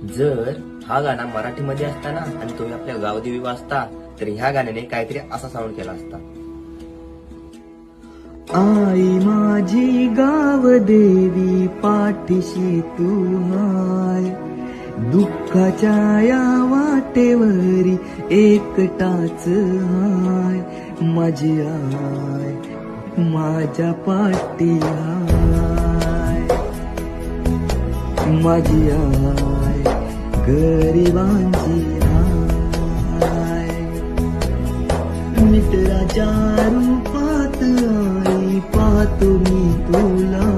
जर हा गाणं मराठीमध्ये असता ना आणि तुम्ही आपल्या गावदेवी वाचता तर ह्या गाण्याने काहीतरी असा साऊंड केला असता. आई माझी गावदेवी पाठीशी तू हाय, दुःखाच्या या वाटेवरी एकटाच हाय, माझी आय माझ्या पाठी हाय, माझी आय गरिबांची हाय. मित्राच्या रूपात आई पाहतो मी तुला.